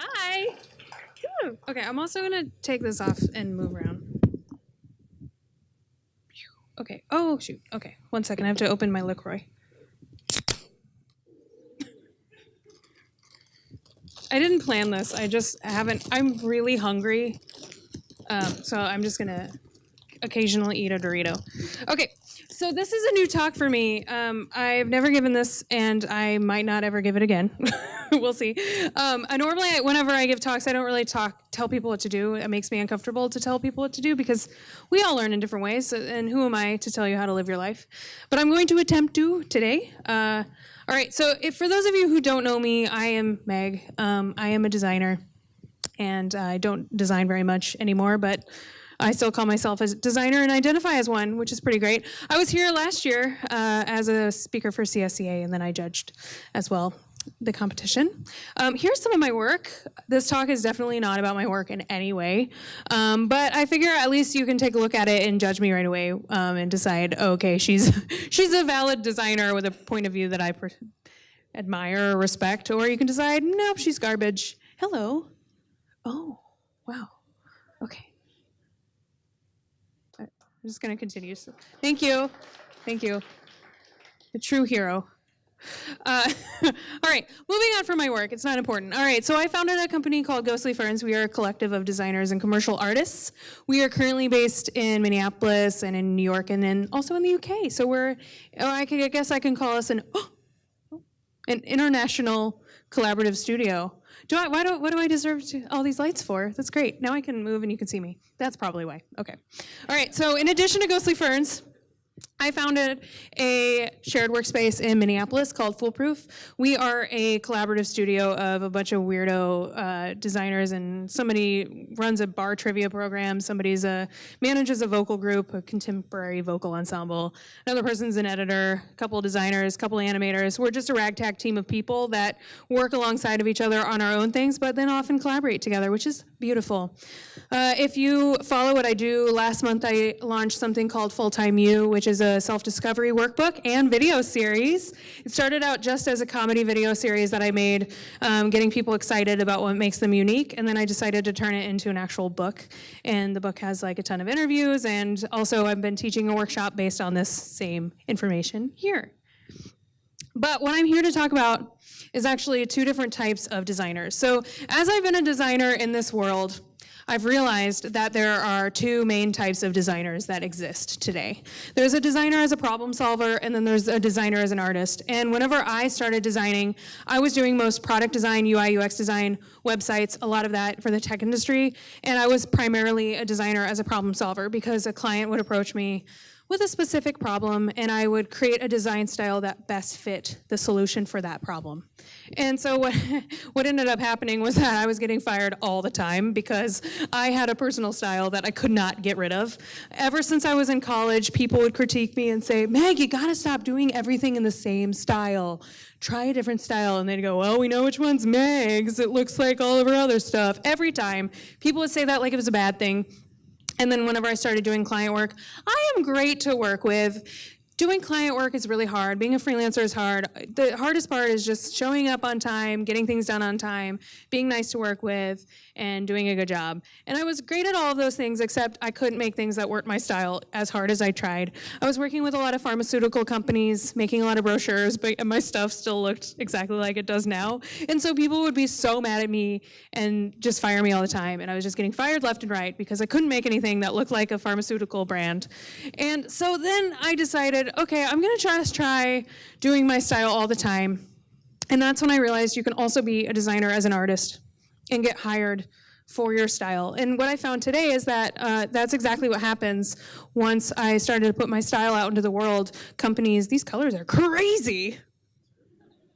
Hi. Okay, I'm also gonna take this off and move around. Okay. Oh shoot. Okay, 1 second. I have to open my LaCroix. I didn't plan this. I just haven't. I'm really hungry, so I'm just gonna occasionally eat a Dorito. Okay, so this is a new talk for me. I've never given this, and I might not ever give it again. We'll see. Normally, whenever I give talks, I don't really tell people what to do. It makes me uncomfortable to tell people what to do because we all learn in different ways, and who am I to tell you how to live your life? But I'm going to attempt to today. All right, so for those of you who don't know me, I am Meg. I am a designer, and I don't design very much anymore, but I still call myself a designer and identify as one, which is pretty great. I was here last year as a speaker for CSCA, and then I judged as well the competition. Here's some of my work. This talk is definitely not about my work in any way, but I figure at least you can take a look at it and judge me right away and decide, okay, she's a valid designer with a point of view that I admire or respect, or you can decide, nope, she's garbage. Hello. Oh, wow. Okay. I'm just going to continue. So, thank you. Thank you. The true hero. All right, moving on from my work. It's not important. All right, so I founded a company called Ghostly Ferns. We are a collective of designers and commercial artists. We are currently based in Minneapolis and in New York and then also in the UK. So I guess I can call us an international collaborative studio. What do I deserve all these lights for? That's great. Now I can move and you can see me. That's probably why. Okay. All right, so in addition to Ghostly Ferns, I founded a shared workspace in Minneapolis called Foolproof. We are a collaborative studio of a bunch of weirdo designers, and somebody runs a bar trivia program, manages a vocal group, a contemporary vocal ensemble, another person's an editor, a couple of designers, a couple of animators. We're just a ragtag team of people that work alongside of each other on our own things, but then often collaborate together, which is beautiful. If you follow what I do, last month I launched something called Full-Time You, which is a self-discovery workbook and video series. It started out just as a comedy video series that I made, getting people excited about what makes them unique, and then I decided to turn it into an actual book. And the book has like a ton of interviews, and also I've been teaching a workshop based on this same information here. But what I'm here to talk about is actually two different types of designers. So as I've been a designer in this world, I've realized that there are two main types of designers that exist today. There's a designer as a problem solver, and then there's a designer as an artist. And whenever I started designing, I was doing most product design, UI, UX design, websites, a lot of that for the tech industry. And I was primarily a designer as a problem solver because a client would approach me with a specific problem, and I would create a design style that best fit the solution for that problem. And so what ended up happening was that I was getting fired all the time because I had a personal style that I could not get rid of. Ever since I was in college, people would critique me and say, Meg, you gotta stop doing everything in the same style. Try a different style. And they'd go, well, we know which one's Meg's. It looks like all of her other stuff. Every time, people would say that like it was a bad thing. And then whenever I started doing client work, I am great to work with. Doing client work is really hard. Being a freelancer is hard. The hardest part is just showing up on time, getting things done on time, being nice to work with, and doing a good job. And I was great at all of those things, except I couldn't make things that weren't my style as hard as I tried. I was working with a lot of pharmaceutical companies, making a lot of brochures, but my stuff still looked exactly like it does now. And so people would be so mad at me and just fire me all the time. And I was just getting fired left and right because I couldn't make anything that looked like a pharmaceutical brand. And so then I decided, okay, I'm gonna just try doing my style all the time. And that's when I realized you can also be a designer as an artist and get hired for your style. And what I found today is that that's exactly what happens once I started to put my style out into the world. Companies, these colors are crazy.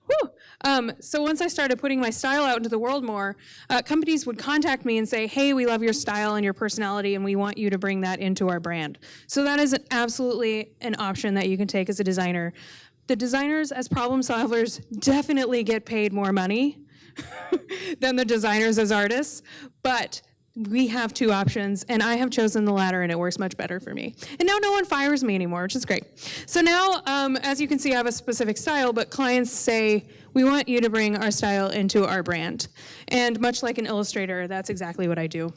Whew. So once I started putting my style out into the world more, companies would contact me and say, hey, we love your style and your personality, and we want you to bring that into our brand. So that is absolutely an option that you can take as a designer. The designers as problem solvers definitely get paid more money than the designers as artists, but we have two options, and I have chosen the latter, and it works much better for me. And now no one fires me anymore, which is great. So now, as you can see, I have a specific style, but clients say, we want you to bring our style into our brand. And much like an illustrator, that's exactly what I do.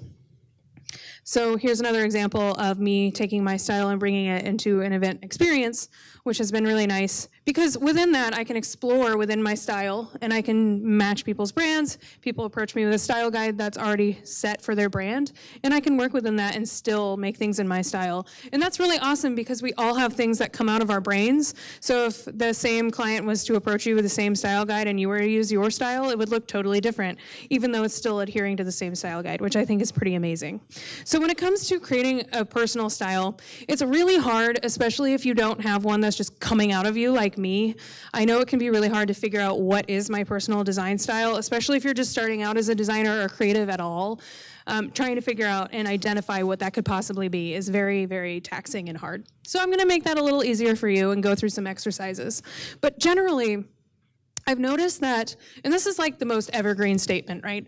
So here's another example of me taking my style and bringing it into an event experience, which has been really nice, because within that I can explore within my style and I can match people's brands. People approach me with a style guide that's already set for their brand, and I can work within that and still make things in my style. And that's really awesome because we all have things that come out of our brains. So if the same client was to approach you with the same style guide and you were to use your style, it would look totally different, even though it's still adhering to the same style guide, which I think is pretty amazing. So when it comes to creating a personal style, it's really hard, especially if you don't have one that's just coming out of you like me. I know it can be really hard to figure out what is my personal design style, especially if you're just starting out as a designer or creative at all. Trying to figure out and identify what that could possibly be is very, very taxing and hard. So I'm going to make that a little easier for you and go through some exercises. But generally, I've noticed that, and this is like the most evergreen statement, right?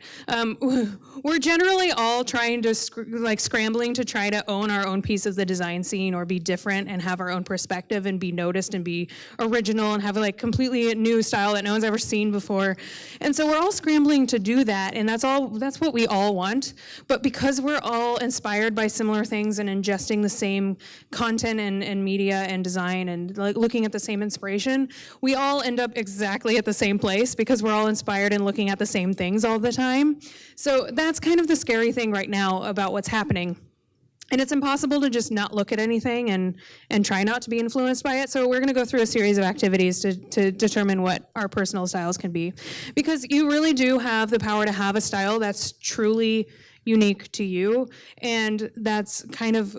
We're generally all trying to, scrambling to try to own our own piece of the design scene or be different and have our own perspective and be noticed and be original and have a completely new style that no one's ever seen before. And so we're all scrambling to do that, and that's what we all want. But because we're all inspired by similar things and ingesting the same content and media and design and looking at the same inspiration, we all end up exactly at the same place because we're all inspired and looking at the same things all the time. So that's kind of the scary thing right now about what's happening. And it's impossible to just not look at anything and try not to be influenced by it. So we're going to go through a series of activities to determine what our personal styles can be. Because you really do have the power to have a style that's truly unique to you, and that's kind of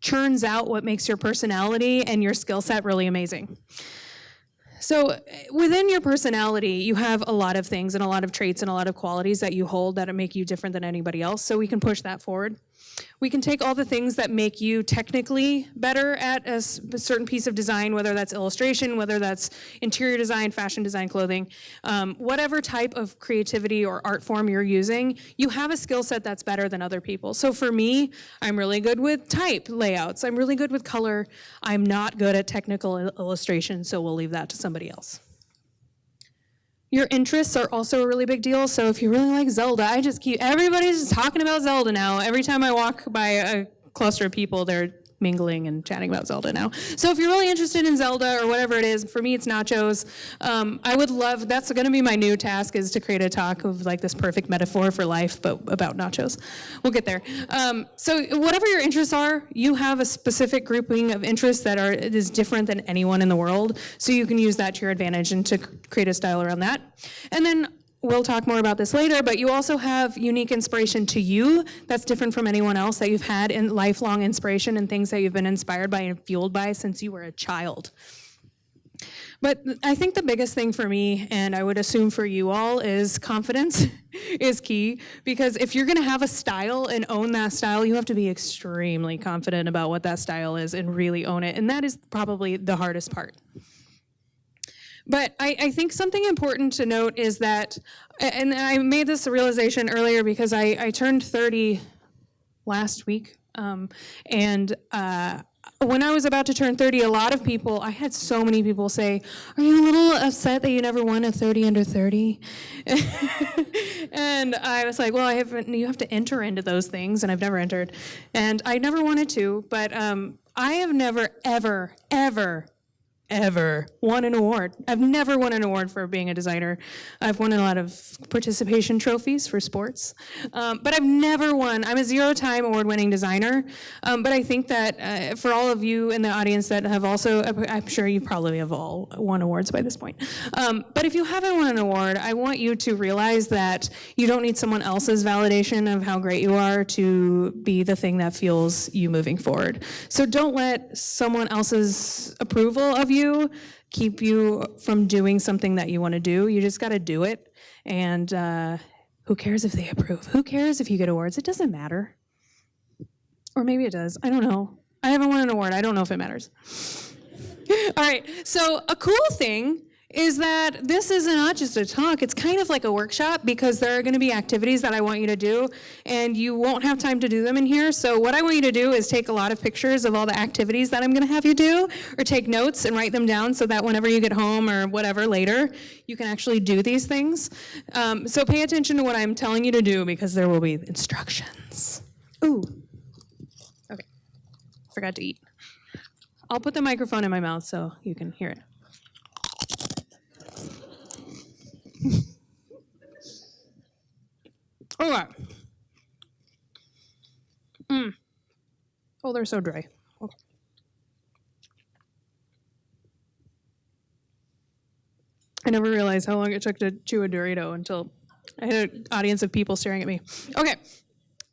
churns out what makes your personality and your skill set really amazing. So within your personality, you have a lot of things and a lot of traits and a lot of qualities that you hold that make you different than anybody else, so we can push that forward. We can take all the things that make you technically better at a certain piece of design, whether that's illustration, whether that's interior design, fashion design, clothing, whatever type of creativity or art form you're using, you have a skill set that's better than other people. So for me, I'm really good with type layouts. I'm really good with color. I'm not good at technical illustration, so we'll leave that to somebody else. Your interests are also a really big deal. So if you really like Zelda, everybody's just talking about Zelda now. Every time I walk by a cluster of people, they're mingling and chatting about Zelda now. So if you're really interested in Zelda or whatever it is, for me it's nachos. I would love, that's going to be my new task, is to create a talk of this perfect metaphor for life, but about nachos. We'll get there. So whatever your interests are, you have a specific grouping of interests that is different than anyone in the world. So you can use that to your advantage and to create a style around that. And then we'll talk more about this later, but you also have unique inspiration to you that's different from anyone else, that you've had in lifelong inspiration and things that you've been inspired by and fueled by since you were a child. But I think the biggest thing for me, and I would assume for you all, is confidence is key. Because if you're going to have a style and own that style, you have to be extremely confident about what that style is and really own it. And that is probably the hardest part. But I think something important to note is that, and I made this realization earlier because I turned 30 last week, and when I was about to turn 30, a lot of people, I had so many people say, are you a little upset that you never won a 30 under 30? And I was like, well, you have to enter into those things, and I've never entered. And I never wanted to, but I have never, ever won an award. I've never won an award for being a designer. I've won a lot of participation trophies for sports, but I've never won. I'm a 0-time award-winning designer, but I think that for all of you in the audience that have also, I'm sure you probably have all won awards by this point, but if you haven't won an award, I want you to realize that you don't need someone else's validation of how great you are to be the thing that fuels you moving forward. So don't let someone else's approval of you keep you from doing something that you want to do. You just got to do it. And who cares if they approve? Who cares if you get awards? It doesn't matter. Or maybe it does. I don't know. I haven't won an award. I don't know if it matters. All right. So a cool thing is that this is not just a talk, it's kind of like a workshop because there are going to be activities that I want you to do and you won't have time to do them in here. So what I want you to do is take a lot of pictures of all the activities that I'm going to have you do, or take notes and write them down so that whenever you get home or whatever later, you can actually do these things. So pay attention to what I'm telling you to do because there will be instructions. Ooh, okay, forgot to eat. I'll put the microphone in my mouth so you can hear it. Okay. Oh, they're so dry. Okay. I never realized how long it took to chew a Dorito until I had an audience of people staring at me. Okay,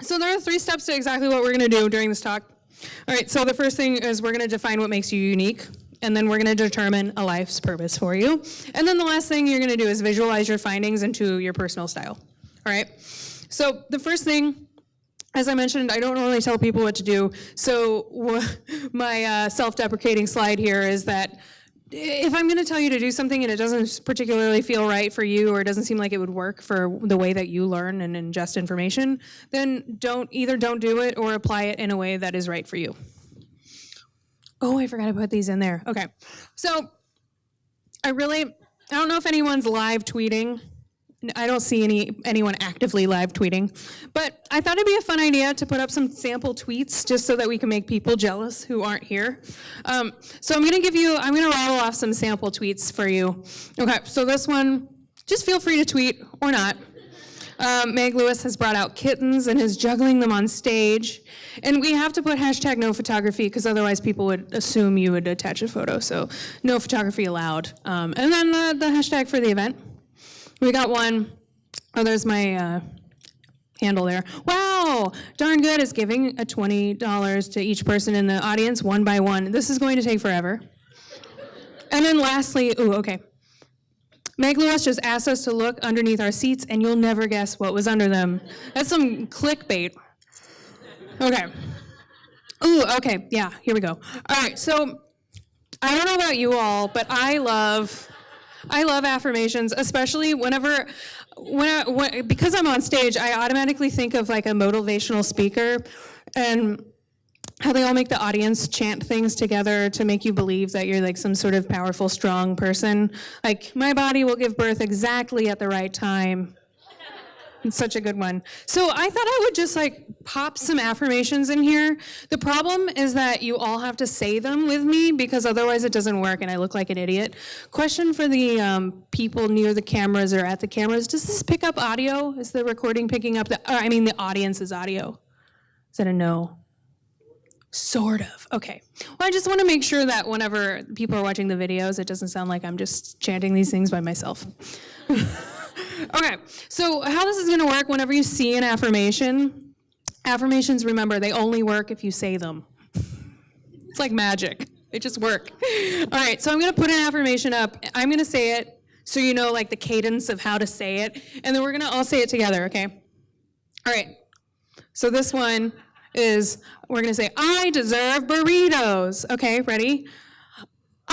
so there are 3 steps to exactly what we're going to do during this talk. All right, so the first thing is we're going to define what makes you unique, and then we're going to determine a life's purpose for you. And then the last thing you're going to do is visualize your findings into your personal style. All right, so the first thing, as I mentioned, I don't normally tell people what to do, so my self-deprecating slide here is that if I'm going to tell you to do something and it doesn't particularly feel right for you, or it doesn't seem like it would work for the way that you learn and ingest information, then either don't do it or apply it in a way that is right for you. Oh, I forgot to put these in there. Okay, so I don't know if anyone's live tweeting. I don't see anyone actively live tweeting, but I thought it'd be a fun idea to put up some sample tweets just so that we can make people jealous who aren't here. So I'm gonna rattle off some sample tweets for you. Okay, so this one, just feel free to tweet or not. Meg Lewis has brought out kittens and is juggling them on stage. And we have to put hashtag no photography because otherwise people would assume you would attach a photo, so no photography allowed. And then the hashtag for the event. We got one. Oh, there's my handle there. Wow, Darn Good is giving a $20 to each person in the audience, one by one. This is going to take forever. And then lastly, okay. Meg Lewis just asked us to look underneath our seats, and you'll never guess what was under them. That's some clickbait. Okay. Okay, yeah, here we go. All right, so I don't know about you all, but I love affirmations, especially because I'm on stage, I automatically think of like a motivational speaker and how they all make the audience chant things together to make you believe that you're like some sort of powerful, strong person. Like, my body will give birth exactly at the right time. It's such a good one. So I thought I would just like pop some affirmations in here. The problem is that you all have to say them with me because otherwise it doesn't work and I look like an idiot. Question for the people near the cameras or at the cameras, does this pick up audio? Is the recording picking up the audience's audio? Is that a no? Sort of, okay. Well, I just want to make sure that whenever people are watching the videos, it doesn't sound like I'm just chanting these things by myself. Okay, so how this is going to work, whenever you see an affirmation, affirmations, remember, they only work if you say them. It's like magic. They just work. All right, so I'm going to put an affirmation up. I'm going to say it so you know like the cadence of how to say it, and then we're going to all say it together, okay? All right, so this one is, we're going to say, I deserve burritos. Okay, ready?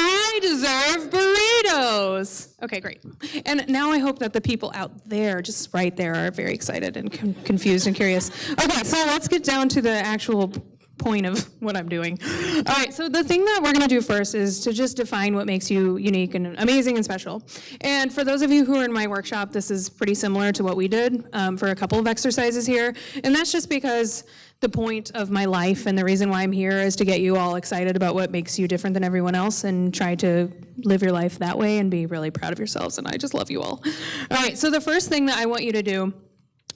I deserve burritos. Okay, great. And now I hope that the people out there, just right there, are very excited and confused and curious. Okay, so let's get down to the actual point of what I'm doing. All right, so the thing that we're going to do first is to just define what makes you unique and amazing and special. And for those of you who are in my workshop, this is pretty similar to what we did for a couple of exercises here. And that's just because the point of my life and the reason why I'm here is to get you all excited about what makes you different than everyone else and try to live your life that way and be really proud of yourselves. And I just love you all. All right, so the first thing that I want you to do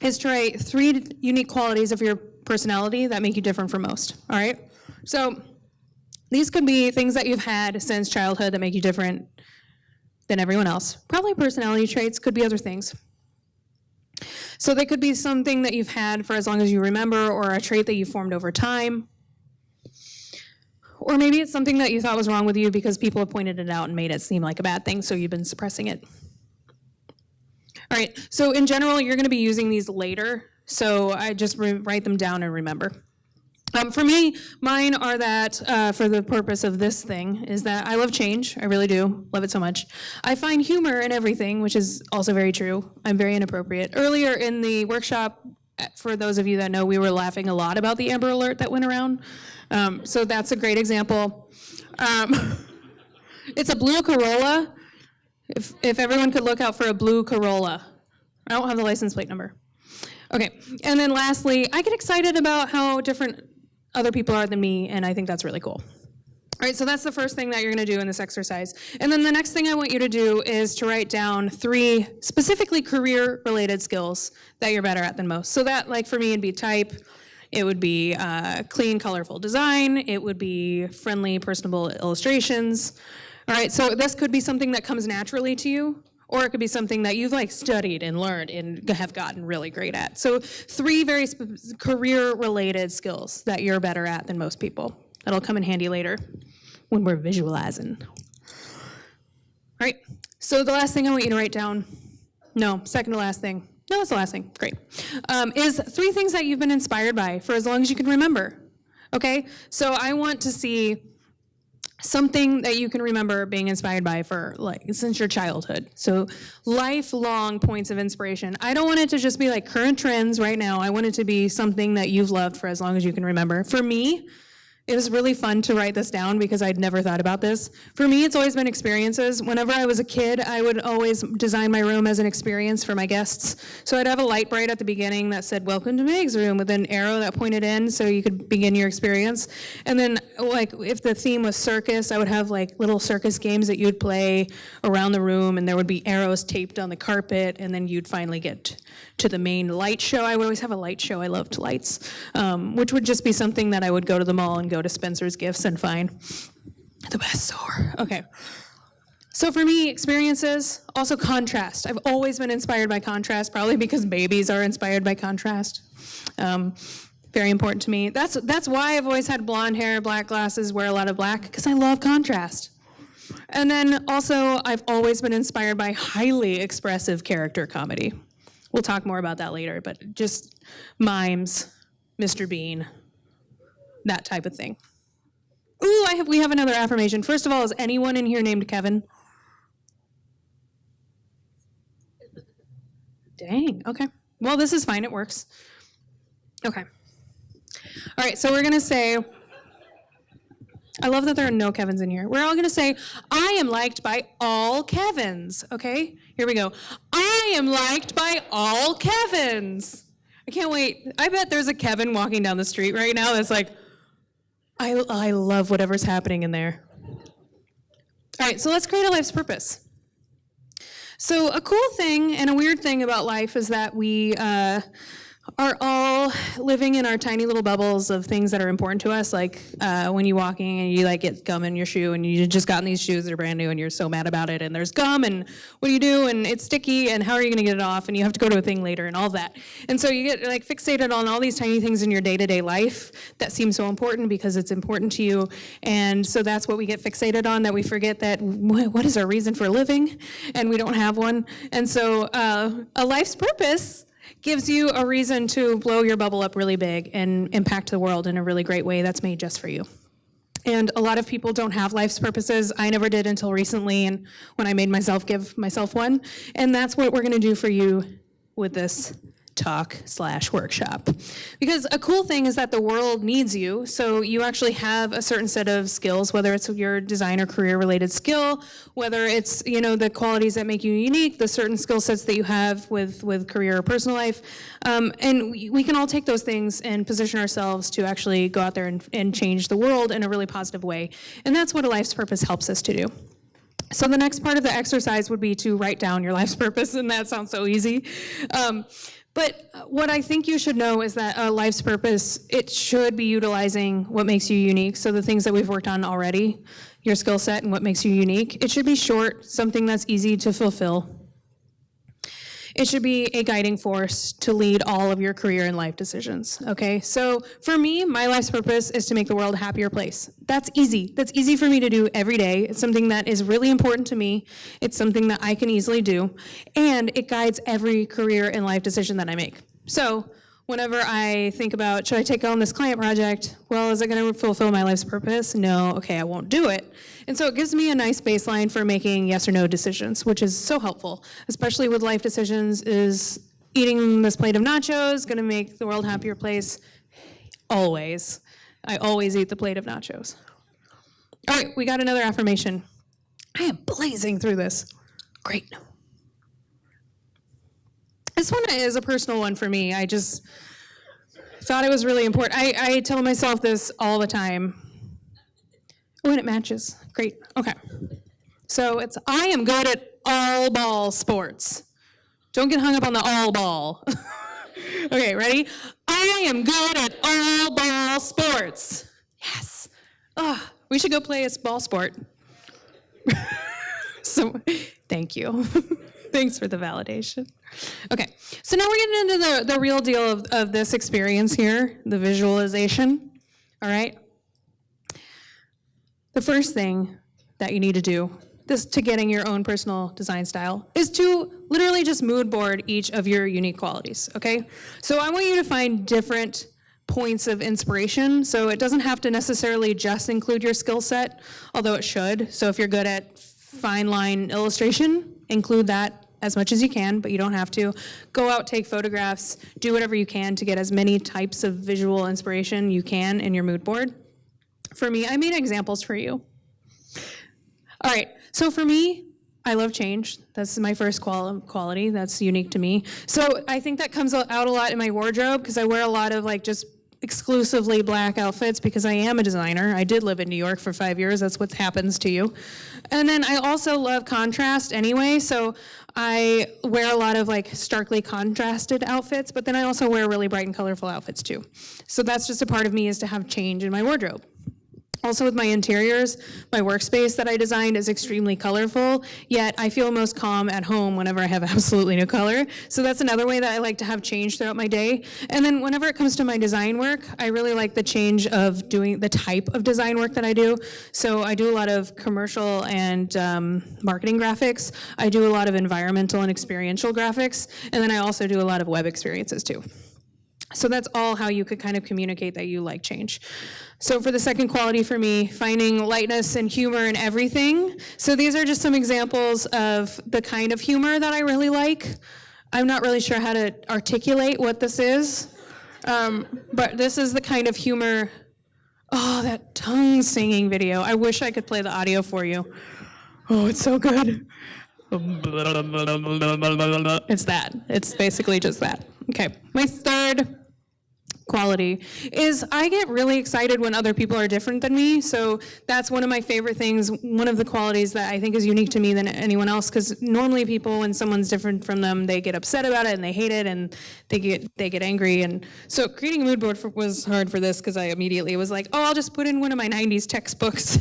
is to write 3 unique qualities of your personality that make you different from most, all right? So these could be things that you've had since childhood that make you different than everyone else. Probably personality traits, could be other things. So they could be something that you've had for as long as you remember, or a trait that you formed over time. Or maybe it's something that you thought was wrong with you because people have pointed it out and made it seem like a bad thing, so you've been suppressing it. All right, so in general, you're gonna be using these later, so I just write them down and remember. For me, mine are that, for the purpose of this thing, is that I love change. I really do. Love it so much. I find humor in everything, which is also very true. I'm very inappropriate. Earlier in the workshop, for those of you that know, we were laughing a lot about the Amber Alert that went around. So that's a great example. It's a blue Corolla. If everyone could look out for a blue Corolla. I don't have the license plate number. Okay, and then lastly, I get excited about how different other people are than me, and I think that's really cool. All right, so that's the first thing that you're gonna do in this exercise. And then the next thing I want you to do is to write down 3 specifically career-related skills that you're better at than most. So that, like for me, it'd be type, it would be clean, colorful design, it would be friendly, personable illustrations. All right, so this could be something that comes naturally to you, or it could be something that you've studied and learned and have gotten really great at. So 3 very career-related skills that you're better at than most people. That'll come in handy later when we're visualizing. All right, so the last thing I want you to write down, no, second to last thing, no, it's the last thing, great, is 3 things that you've been inspired by for as long as you can remember, okay? So I want to see something that you can remember being inspired by for since your childhood. So lifelong points of inspiration. I don't want it to just be current trends right now. I want it to be something that you've loved for as long as you can remember. For me, it was really fun to write this down because I'd never thought about this. For me, it's always been experiences. Whenever I was a kid, I would always design my room as an experience for my guests. So I'd have a light bright at the beginning that said, "Welcome to Meg's room," with an arrow that pointed in so you could begin your experience. And then if the theme was circus, I would have little circus games that you'd play around the room, and there would be arrows taped on the carpet, and then you'd finally get to the main light show. I would always have a light show. I loved lights, which would just be something that I would go to the mall and go to Spencer's Gifts and find the best store. Okay. So for me, experiences, also contrast. I've always been inspired by contrast, probably because babies are inspired by contrast. Very important to me. That's why I've always had blonde hair, black glasses, wear a lot of black, because I love contrast. And then also, I've always been inspired by highly expressive character comedy. We'll talk more about that later, but just mimes, Mr. Bean, that type of thing. Ooh, we have another affirmation. First of all, is anyone in here named Kevin? Dang, okay. Well, this is fine, it works. Okay. All right, so we're gonna say, I love that there are no Kevins in here. We're all gonna say, I am liked by all Kevins, okay? Here we go. I am liked by all Kevins. I can't wait. I bet there's a Kevin walking down the street right now that's I love whatever's happening in there. All right, so let's create a life's purpose. So a cool thing and a weird thing about life is that we are all living in our tiny little bubbles of things that are important to us, when you're walking and you get gum in your shoe and you just gotten these shoes that are brand new and you're so mad about it and there's gum and what do you do and it's sticky and how are you going to get it off and you have to go to a thing later and all that. And so you get fixated on all these tiny things in your day-to-day life that seem so important because it's important to you, and so that's what we get fixated on, that we forget that what is our reason for living, and we don't have one. And so a life's purpose gives you a reason to blow your bubble up really big and impact the world in a really great way that's made just for you. And a lot of people don't have life's purposes. I never did until recently, and when I made myself give myself one. And that's what we're gonna do for you with this talk/workshop. Because a cool thing is that the world needs you, so you actually have a certain set of skills, whether it's your design or career related skill, whether it's the qualities that make you unique, the certain skill sets that you have with career or personal life, and we can all take those things and position ourselves to actually go out there and change the world in a really positive way. And that's what a life's purpose helps us to do. So the next part of the exercise would be to write down your life's purpose, and that sounds so easy. But what I think you should know is that a life's purpose, it should be utilizing what makes you unique. So the things that we've worked on already, your skill set and what makes you unique. It should be short, something that's easy to fulfill. It should be a guiding force to lead all of your career and life decisions, okay? So for me, my life's purpose is to make the world a happier place. That's easy. That's easy for me to do every day. It's something that is really important to me. It's something that I can easily do. And it guides every career and life decision that I make. So Whenever I think about, should I take on this client project? Well, is it going to fulfill my life's purpose? No, okay, I won't do it. And so it gives me a nice baseline for making yes or no decisions, which is so helpful, especially with life decisions. Is eating this plate of nachos going to make the world a happier place? Always. I always eat the plate of nachos. All right, we got another affirmation. I am blazing through this. Great. This one is a personal one for me. I just thought it was really important. I tell myself this all the time. Oh, and it matches. Great. Okay. So it's, I am good at all ball sports. Don't get hung up on the all ball. Okay, ready? I am good at all ball sports. Yes. Oh, we should go play a ball sport. So, thank you. Thanks for the validation. Okay, so now we're getting into the real deal of this experience here, the visualization, all right? The first thing that you need to do, this to getting your own personal design style, is to literally just mood board each of your unique qualities, okay? So I want you to find different points of inspiration, so it doesn't have to necessarily just include your skill set, although it should. So if you're good at fine line illustration, include that as much as you can, but you don't have to. Go out, take photographs, do whatever you can to get as many types of visual inspiration you can in your mood board. For me, I made examples for you. All right, so for me, I love change. That's my first quality that's unique to me. So I think that comes out a lot in my wardrobe because I wear a lot of like just exclusively black outfits because I am a designer. I did live in New York for 5 years. That's what happens to you. And then I also love contrast anyway, so I wear a lot of like starkly contrasted outfits, but then I also wear really bright and colorful outfits too. So that's just a part of me, is to have change in my wardrobe. Also with my interiors, my workspace that I designed is extremely colorful, yet I feel most calm at home whenever I have absolutely no color. So that's another way that I like to have change throughout my day. And then whenever it comes to my design work, I really like the change of doing the type of design work that I do. So I do a lot of commercial and marketing graphics. I do a lot of environmental and experiential graphics. And then I also do a lot of web experiences too. So that's all how you could kind of communicate that you like change. So for the second quality for me, finding lightness and humor in everything. So these are just some examples of the kind of humor that I really like. I'm not really sure how to articulate what this is, but this is the kind of humor. Oh, that tongue singing video. I wish I could play the audio for you. Oh, it's so good. It's that. It's basically just that. Okay, my third quality is I get really excited when other people are different than me. So that's one of my favorite things, one of the qualities that I think is unique to me than anyone else, because normally people, when someone's different from them, they get upset about it and they hate it and they get angry. And so creating a mood board was hard for this because I immediately was like, oh, I'll just put in one of my 90s textbooks.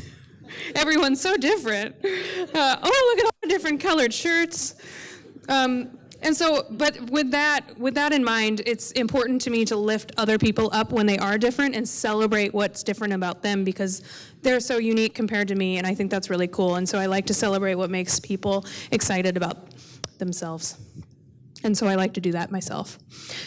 Everyone's so different. Oh, look at all the different colored shirts. And so, but with that in mind, it's important to me to lift other people up when they are different and celebrate what's different about them, because they're so unique compared to me, and I think that's really cool. And so I like to celebrate what makes people excited about themselves. And so I like to do that myself.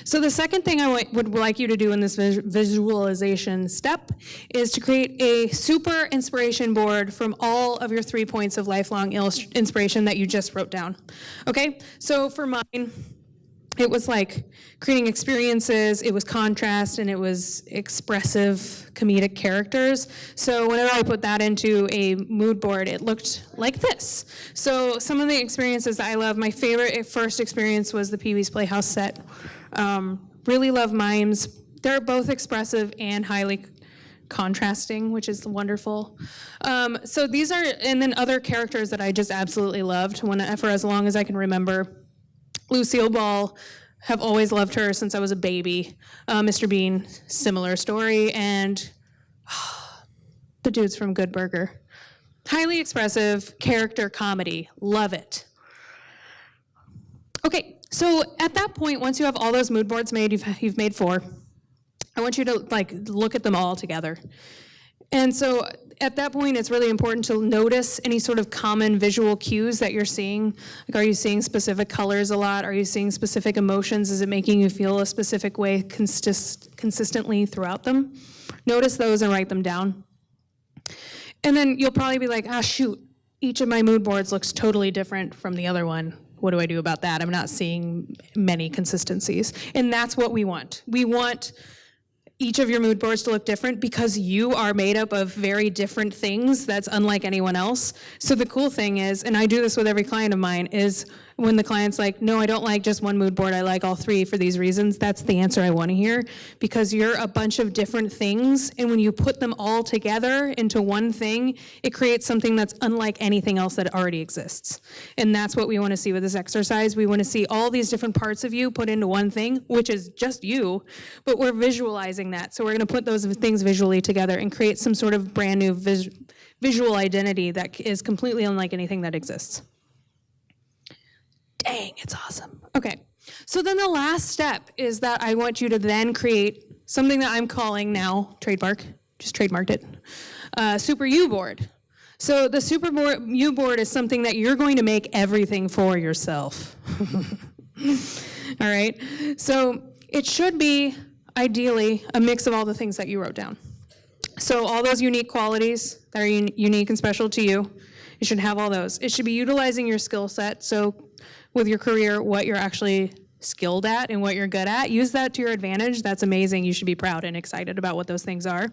So the second thing I would like you to do in this visualization step is to create a super inspiration board from all of your 3 points of lifelong inspiration that you just wrote down. Okay, so for mine, it was like creating experiences, it was contrast, and it was expressive comedic characters. So whenever I put that into a mood board, it looked like this. So some of the experiences that I love, my favorite first experience was the Pee-wee's Playhouse set. Really love mimes. They're both expressive and highly contrasting, which is wonderful. So these are, and then other characters that I just absolutely loved for as long as I can remember. Lucille Ball, have always loved her since I was a baby. Mr. Bean, similar story. And the dudes from Good Burger. Highly expressive character comedy. Love it. Okay, so at that point, once you have all those mood boards made, you've made 4. I want you to look at them all together. And so at that point, it's really important to notice any sort of common visual cues that you're seeing. Like, are you seeing specific colors a lot? Are you seeing specific emotions? Is it making you feel a specific way consistently throughout them? Notice those and write them down. And then you'll probably be like, shoot, each of my mood boards looks totally different from the other one. What do I do about that? I'm not seeing many consistencies. And that's what we want. We want each of your mood boards to look different because you are made up of very different things that's unlike anyone else. So the cool thing is, and I do this with every client of mine, is when the client's like, no, I don't like just one mood board, I like all three for these reasons, that's the answer I want to hear, because you're a bunch of different things, and when you put them all together into one thing, it creates something that's unlike anything else that already exists. And that's what we want to see with this exercise. We want to see all these different parts of you put into one thing, which is just you, but we're visualizing that. So we're going to put those things visually together and create some sort of brand new visual identity that is completely unlike anything that exists. Dang, it's awesome. Okay, so then the last step is that I want you to then create something that I'm calling now, just trademarked it, Super U board. So the Super U board is something that you're going to make everything for yourself. All right, so it should be, ideally, a mix of all the things that you wrote down. So all those unique qualities that are unique and special to you, you should have all those. It should be utilizing your skill set, so with your career, what you're actually skilled at and what you're good at. Use that to your advantage. That's amazing. You should be proud and excited about what those things are.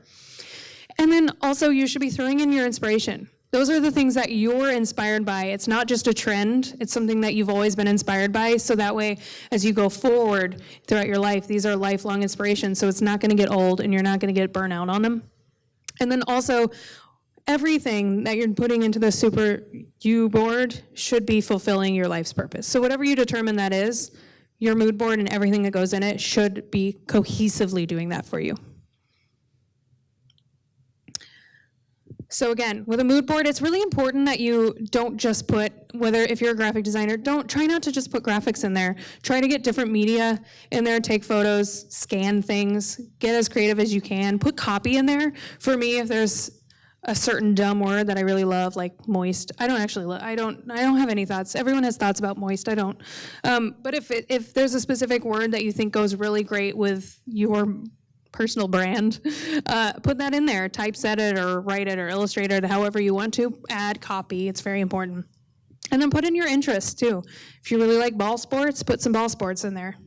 And then also you should be throwing in your inspiration. Those are the things that you're inspired by. It's not just a trend. It's something that you've always been inspired by. So that way, as you go forward throughout your life, these are lifelong inspirations. So it's not going to get old and you're not going to get burnout on them. And then also, everything that you're putting into the Super U board should be fulfilling your life's purpose. So whatever you determine that is, your mood board and everything that goes in it should be cohesively doing that for you. So again, with a mood board, it's really important that you don't just put, if you're a graphic designer, try not to just put graphics in there. Try to get different media in there, take photos, scan things, get as creative as you can. Put copy in there. For me, if there's a certain dumb word that I really love, like moist. I don't have any thoughts. Everyone has thoughts about moist. I don't. But if there's a specific word that you think goes really great with your personal brand, put that in there. Typeset it or write it or illustrate it, however you want to. Add copy. It's very important. And then put in your interests too. If you really like ball sports, put some ball sports in there.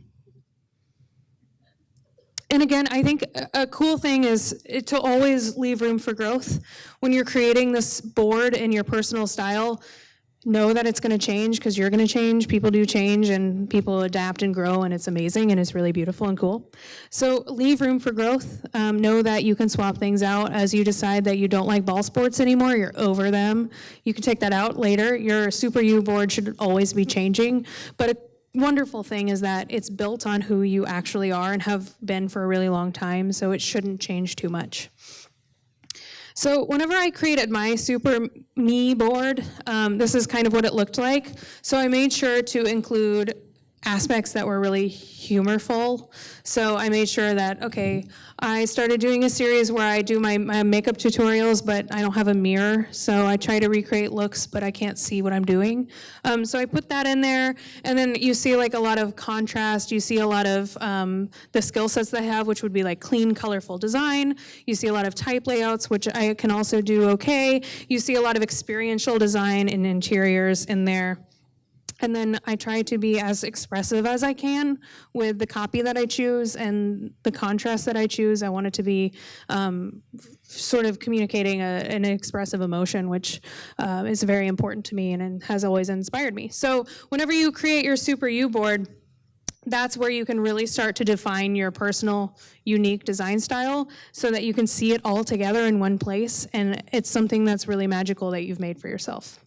And again, I think a cool thing is to always leave room for growth. When you're creating this board in your personal style, know that it's going to change because you're going to change. People do change and people adapt and grow, and it's amazing and it's really beautiful and cool. So leave room for growth. Know that you can swap things out as you decide that you don't like ball sports anymore. You're over them. You can take that out later. Your Super U board should always be changing, but wonderful thing is that it's built on who you actually are and have been for a really long time, so it shouldn't change too much. So whenever I created my Super Me board, this is kind of what it looked like. So I made sure to include aspects that were really humorful. So I made sure that, okay, I started doing a series where I do my makeup tutorials, but I don't have a mirror, so I try to recreate looks, but I can't see what I'm doing. So I put that in there, and then you see like a lot of contrast. You see a lot of the skill sets that I have, which would be like clean, colorful design. You see a lot of type layouts, which I can also do okay. You see a lot of experiential design and interiors in there. And then I try to be as expressive as I can with the copy that I choose and the contrast that I choose. I want it to be sort of communicating an expressive emotion, which is very important to me and has always inspired me. So whenever you create your Super U board, that's where you can really start to define your personal, unique design style so that you can see it all together in one place, and it's something that's really magical that you've made for yourself.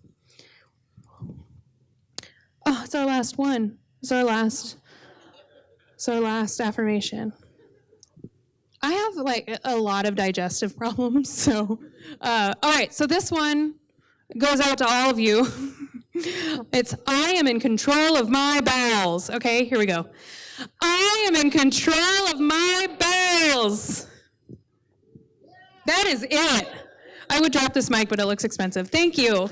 Oh, it's our last one. It's our last affirmation. I have like a lot of digestive problems, so all right, so this one goes out to all of you. It's, I am in control of my bowels. Okay, here we go. I am in control of my bowels. That is it. I would drop this mic, but it looks expensive. Thank you.